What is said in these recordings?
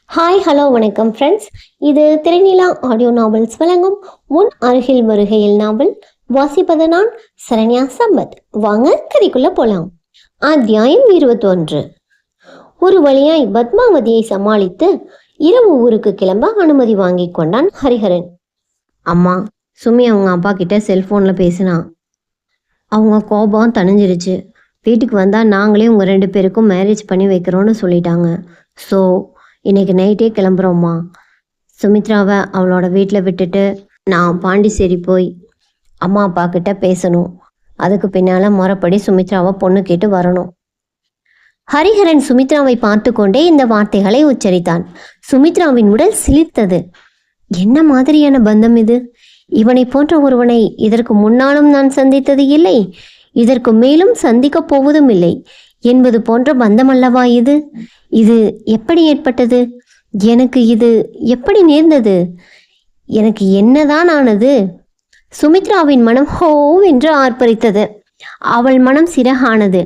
Hi hello வணக்கம் friends. இது திரைநிலா audio novels வழங்கும் உன் அருகில் வருகையில் நாவல். வாசிப்பது நான் சரண்யா சம்பத். வாங்க கதைக்குள்ள போலாம். அத்தியாயம் 21. ஒரு வழியாய் பத்மாவதியை சமாளித்து இரவு ஊருக்கு கிளம்ப அனுமதி வாங்கி கொண்டான் ஹரிஹரன். அம்மா, சுமி அவங்க அப்பா கிட்ட செல்போன்ல பேசினா. அவங்க கோபம் தணிஞ்சிருச்சு. வீட்டுக்கு வந்தால் நாங்களே உங்கள் 2 பேருக்கும் மேரேஜ் பண்ணி வைக்கிறோன்னு சொல்லிட்டாங்க. ஸோ இன்னைக்கு நைட்டே கிளம்புறோம்மா. சுமித்ராவை அவளோட வீட்டில் விட்டுட்டு நான் பாண்டிச்சேரி போய் அம்மா அப்பா கிட்ட பேசணும். அதுக்கு பின்னால் முறைப்படி சுமித்ராவை பொண்ணு கேட்டு வரணும். ஹரிஹரன் சுமித்ராவை பார்த்து கொண்டே இந்த வார்த்தைகளை உச்சரித்தான். சுமித்ராவின் உடல் சிலிர்த்தது. என்ன மாதிரியான பந்தம் இது? இவனை போன்ற ஒருவனை இதற்கு முன்னாலும் நான் சந்தித்தது இல்லை, இதற்கு மேலும் சந்திக்கப் போவதும் இல்லை என்பது போன்ற பந்தம் அல்லவா இது? இது எப்படி ஏற்பட்டது? எனக்கு இது எப்படி நேர்ந்தது? எனக்கு என்னதான் ஆனது? சுமித்ராவின் மனம் ஹோ என்று ஆர்ப்பரித்தது. அவள் மனம் சிறகானது.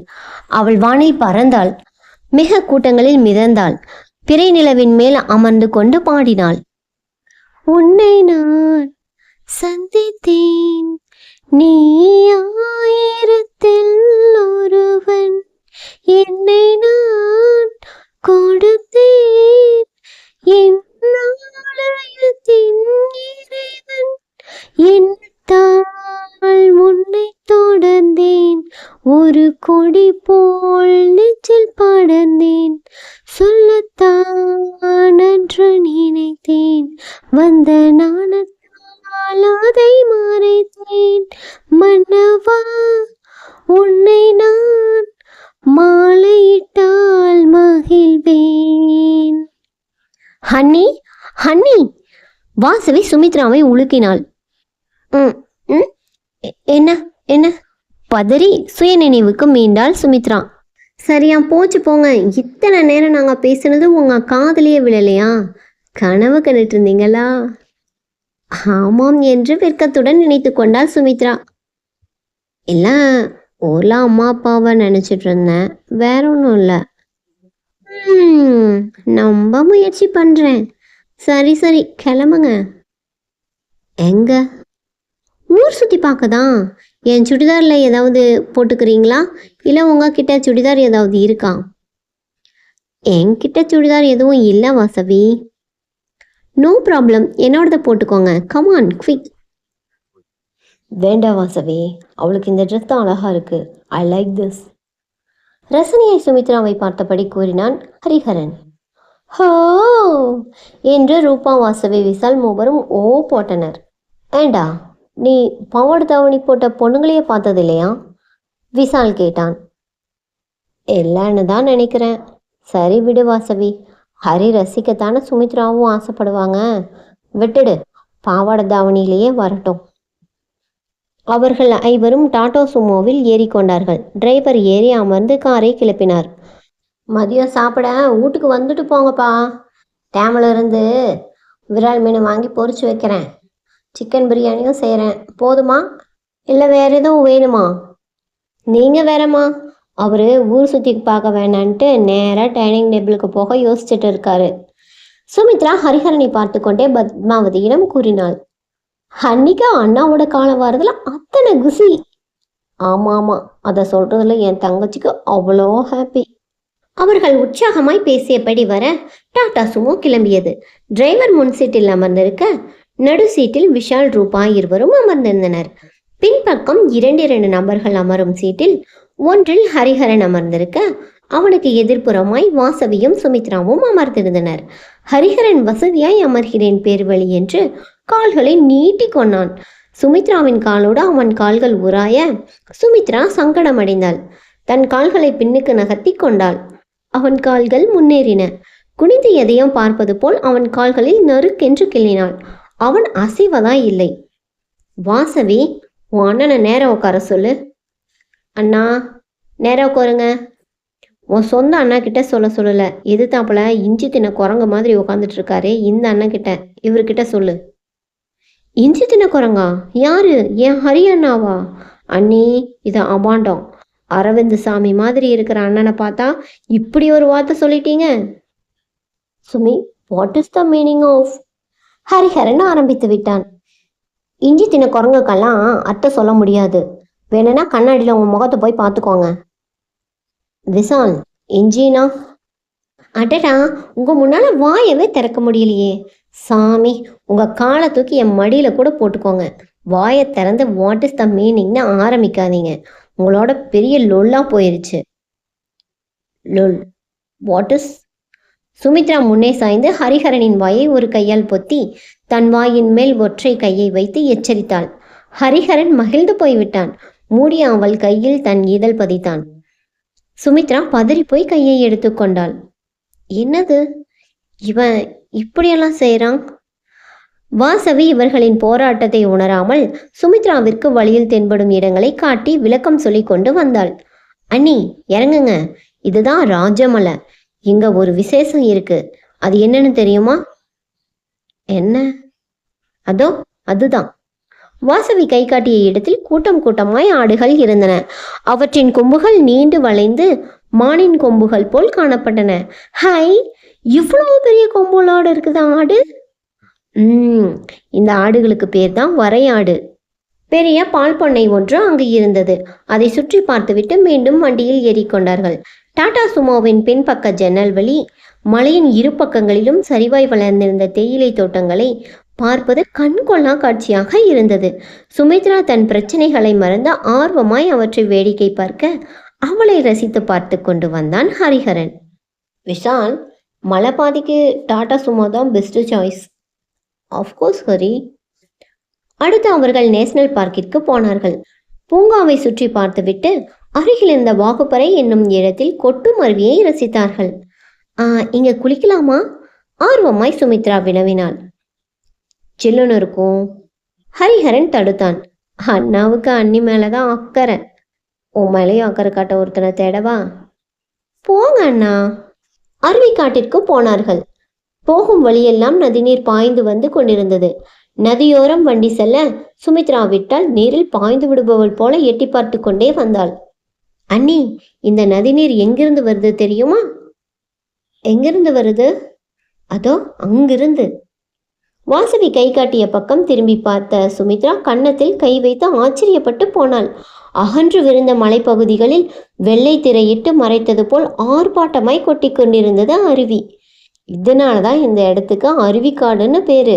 அவள் வானில் பறந்தாள். மிக கூட்டங்களில் மிதந்தாள். பிறை நிலவின் மேல் அமர்ந்து கொண்டு பாடினாள். உன்னை நான் சந்தித்தேன், நீ ஆயிரத்தில் ஒருவன், என்னை நான் கொடுத்தேன், என் ஆலயத்தின் இறைவன், என் தாள் உன்னை தொடர்ந்தேன், ஒரு கொடி போல் நெஞ்சில் படர்ந்தேன், சொல்லத்தான் என்று நினைத்தேன், வந்த நாணத்தால் அதை மறைத்தேன், மன்னவா உன்னை நான் மாலையிட்டால் மகிழ்வேன். Honey, honey! வாசவி சுமித்ராவை உலுக்கினாள். என்ன என்ன பதறி சுயநினைவுக்கு மீண்டாள் சுமித்ரா. சரியா போச்சு போங்க. இத்தனை நேரம் நாங்கள் பேசுனது உங்கள் காதலியே விழலையா? கனவு கண்டுட்டு இருந்தீங்களா? ஆமாம் என்று வெட்கத்துடன் நினைத்து கொண்டாள் சுமித்ரா. இல்லை, ஊரில் அம்மா அப்பாவை நினச்சிட்டு இருந்தேன், வேற ஒன்றும் இல்லை. நம்ப முயற்சி பண்ணுறேன். சரி சரி, கிளம்புங்க. எங்க? ஊர் சுற்றி பார்க்க தான். என் சுடிதாரில் ஏதாவது போட்டுக்கிறீங்களா? இல்லை உங்ககிட்ட சுடிதார் ஏதாவது இருக்கா? என்கிட்ட சுடிதார் எதுவும் இல்லை வாசவி. நோ ப்ராப்ளம், என்னோடத போட்டுக்கோங்க. Come on quick. வேண்டாம் வாசவி, அவளுக்கு இந்த ட்ரெஸ் தான் அழகா இருக்கு. I like this. ரசனியை சுமித்ராவை பார்த்தபடி கூறினான் ஹரிஹரன். ஹோ என்று ரூபா, வாசவி, விசால் மூவரும் ஓ போட்டனர். ஏண்டா, நீ பாவாடை தாவணி போட்ட பொண்ணுங்களையே பார்த்தது இல்லையா? விசால் கேட்டான். இல்லைன்னு தான் நினைக்கிறேன். சரி விடு வாசவி, ஹரி ரசிக்கத்தானே சுமித்ராவும் ஆசைப்படுவாங்க. விட்டுடு, பாவாடை தாவணியிலேயே வரட்டும். அவர்கள் ஐவரும் டாடா சுமோவில் ஏறிக்கொண்டார்கள். டிரைவர் ஏறி அமர்ந்து காரை கிளப்பினார். மதியம் சாப்பிட வீட்டுக்கு வந்துட்டு போங்கப்பா. டேமில் இருந்து விரால் மீன் வாங்கி பொரிச்சு வைக்கிறேன். சிக்கன் பிரியாணியும் செய்கிறேன். போதுமா இல்லை வேற எதுவும் வேணுமா? நீங்கள் வேறம்மா. அவர் ஊர் சுற்றி பார்க்க வேணான்ட்டு நேராக டைனிங் டேபிளுக்கு போக யோசிச்சுட்டு இருக்காரு. சுமித்ரா ஹரிஹரனை பார்த்து கொண்டே பத்மாவதியிடம் கூறினாள். அன்னைக்கு அண்ணாவோட காலம் வாரதுல அத்தனை குசி. ஆமாம் ஆமாம், அதை சொல்றதுல என் தங்கச்சிக்கு அவ்வளோ ஹாப்பி. அவர்கள் உற்சாகமாய் பேசியபடி வர டாடா சுமோ கிளம்பியது. டிரைவர் முன் சீட்டில் அமர்ந்திருக்க, நடு சீட்டில் விஷால், ரூபா இருவரும் அமர்ந்திருந்தனர். பின்பக்கம் 2 நபர்கள் அமரும் சீட்டில் ஒன்றில் ஹரிஹரன் அமர்ந்திருக்க, அவனுக்கு எதிர்ப்புறமாய் வாசவியும் சுமித்ராவும் அமர்ந்திருந்தனர். ஹரிஹரன் வசதியாய் அமர்கிறேன் பேர்வழி என்று கால்களை நீட்டி கொண்டான். சுமித்ராவின் காலோடு அவன் கால்கள் உராய சுமித்ரா சங்கடமடைந்தாள். தன் கால்களை பின்னுக்கு நகர்த்தி கொண்டாள். அவன் கால்கள் முன்னேறின. குனிந்து எதையும் பார்ப்பது போல் அவன் கால்களில் நறுக்கென்று கிள்ளினாள். அவன் அசைவதாய் இல்லை. வாசவி, உன் அண்ணனை நேரம் உட்கார சொல்லு. அண்ணா, நேரம் உட்காருங்க. உன் சொந்த அண்ணா கிட்ட சொல்லலை. எதிர்த்தாப்புல இஞ்சி தின்ன குரங்கு மாதிரி உட்காந்துட்டு இருக்காரு இந்த அண்ணன் கிட்ட, இவர்கிட்ட சொல்லு. இஞ்சி தின்ன குரங்கா? யாரு? என் ஹரி அண்ணாவா? அண்ணி, இது அபாண்டம். அரவிந்த் சாமி மாதிரி இருக்கிற அண்ணனை பார்த்தா இப்படி ஒரு வார்த்தை சொல்லிட்டீங்க. Sumi, what is the meaning of? Hariharan ஆரம்பித்து விட்டான். இஞ்சி தின குரங்குக்கெல்லாம் அர்த்தம் சொல்ல முடியாது. வேணும்னா கண்ணாடியில் உங்க முகத்தை போய் பார்த்துக்கோங்க. விசால், இஞ்சினா? அடடா, உங்க முன்னால வாயவே திறக்க முடியலையே. சாமி, உங்க காலை தூக்கி என் மடியில கூட போட்டுக்கோங்க. வாயை திறந்து வாட் இஸ் த மீனிங்னு ஆரம்பிக்காதீங்க. உங்களோட பெரிய லொல்லா போயிருச்சு. லொல், வாட் இஸ்? சுமித்ரா முன்னே சாய்ந்து ஹரிஹரனின் வாயை ஒரு கையால் பொத்தி தன் வாயின் மேல் ஒற்றை கையை வைத்து எச்சரித்தாள். ஹரிஹரன் மகிழ்ந்து போய்விட்டான். மூடிய அவள் கையில் தன் இதழ் பதித்தான். சுமித்ரா பதறி போய் கையை எடுத்துக்கொண்டாள். என்னது, இவன் இப்படியெல்லாம் செய்கிறான்? வாசவி இவர்களின் போராட்டத்தை உணராமல் சுமித்ராவிற்கு வழியில் தென்படும் இடங்களை காட்டி விளக்கம் சொல்லி கொண்டு வந்தாள். அண்ணி, இறங்குங்க, இதுதான் ராஜமலை. இங்க ஒரு விசேஷம் இருக்கு. அது என்னன்னு தெரியுமா? என்ன? அதோ அதுதான். வாசவி கை காட்டிய இடத்தில் கூட்டம் கூட்டமாய் ஆடுகள் இருந்தன. அவற்றின் கொம்புகள் நீண்டு வளைந்து மானின் கொம்புகள் போல் காணப்பட்டன. ஹை, இவ்வளவு பெரிய கொம்புகளோடு இருக்குதா ஆடு? இந்த ஆடுகளுக்கு பேர் தான் வரையாடு. பெரிய பால் பண்ணை ஒன்று அங்கு இருந்தது. அதை சுற்றி பார்த்துவிட்டு மீண்டும் வண்டியில் ஏறிக்கொண்டார்கள். டாடா சுமோவின் பின்பக்க ஜன்னல் வழி மலையின் இரு பக்கங்களிலும் சரிவாய் வளர்ந்திருந்த தேயிலை தோட்டங்களை பார்ப்பது கண்கொள்ளா காட்சியாக இருந்தது. சுமித்ரா தன் பிரச்சனைகளை மறந்து ஆர்வமாய் அவற்றை வேடிக்கை பார்க்க அவளை ரசித்து பார்த்து கொண்டு வந்தான் ஹரிஹரன். விஷால், மலை பாதிக்கு டாடா சுமோ தான் பெஸ்ட் சாய்ஸ். ஆஃப்கோர்ஸ் ஹரி. அடுத்து அவர்கள் நேஷனல் பார்க்கிற்கு போனார்கள். பூங்காவை சுற்றி பார்த்துவிட்டு அருகில் இருந்த வாகுப்பறை என்னும் இடத்தில் கொட்டும் அருவியை ரசித்தார்கள். இங்க குளிக்கலாமா? ஆர்வமாய் சுமித்ரா வினவினாள். சில்லுன்னு இருக்கும். ஹரிஹரன் தடுத்தான். அண்ணாவுக்கு அண்ணி மேலதான் அக்கறை. உன் மேலேயும் அக்கறை காட்ட ஒருத்தனை தேடவா? போங்க அண்ணா. அருவி காட்டிற்கு போனார்கள். போகும் வழியெல்லாம் நதிநீர் பாய்ந்து வந்து கொண்டிருந்தது. நதியோரம் வண்டி செல்ல சுமித்ரா விட்டால் நீரில் பாய்ந்து விடுபவள் போல எட்டி பார்த்து கொண்டே வந்தாள். அண்ணி, இந்த நதிநீர் எங்கிருந்து வருது தெரியுமா? எங்கிருந்து வருது? அதோ அங்கிருந்து. வாசவி கை காட்டிய பக்கம் திரும்பி பார்த்த சுமித்ரா கன்னத்தில் கை வைத்து ஆச்சரியப்பட்டு போனாள். அகன்று விருந்த மலைப்பகுதிகளில் வெள்ளை திரையிட்டு மறைத்தது போல் ஆர்ப்பாட்டமாய் கொட்டி கொண்டிருந்தது அருவி. இதனாலதான் இந்த இடத்துக்கு அருவிக்காடுன்னு பேரு.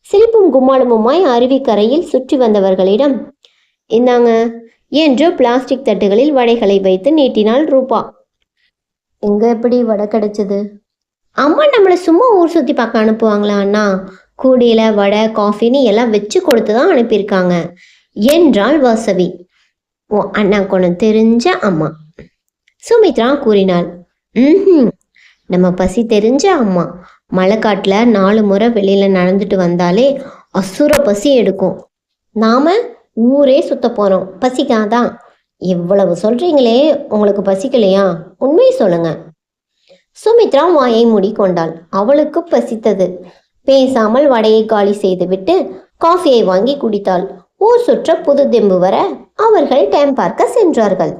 சிரிப்பும் கும்மாளமுமாய் அருவிக்கரையில் சுற்றி வந்தவர்களிடம், இந்தாங்க என்று பிளாஸ்டிக் தட்டுகளில் வடைகளை வைத்து நீட்டினாள் ரூபா. எங்க எப்படி வடை கிடைச்சது? அம்மா நம்மளை சும்மா ஊர் சுற்றி பார்க்க அனுப்புவாங்களா அண்ணா? கூடையில வடை காஃபின்னு எல்லாம் வச்சு கொடுத்து தான் அனுப்பியிருக்காங்க என்றாள் வாசவி. ஓ, அண்ணா கொண்டு தெரிஞ்ச அம்மா, சுமித்ரா கூறினாள். நம்ம பசி தெரிஞ்ச அம்மா. மழைக்காட்டில் 4 முறை வெளியில் நடந்துட்டு வந்தாலே அசுர பசி எடுக்கும். நாம ஊரே சுத்த போகிறோம், பசிக்காதான். இவ்வளவு சொல்கிறீங்களே, உங்களுக்கு பசிக்கலையா? உண்மையை சொல்லுங்க. சுமித்ரா வாயை மூடிக்கொண்டாள். அவளுக்கு பசித்தது. பேசாமல் வடையை காலி செய்துவிட்டு காஃபியை வாங்கி குடித்தாள். ஊர் சுற்ற புது தெம்பு வர அவர்கள் டைம் பார்க்க சென்றார்கள்.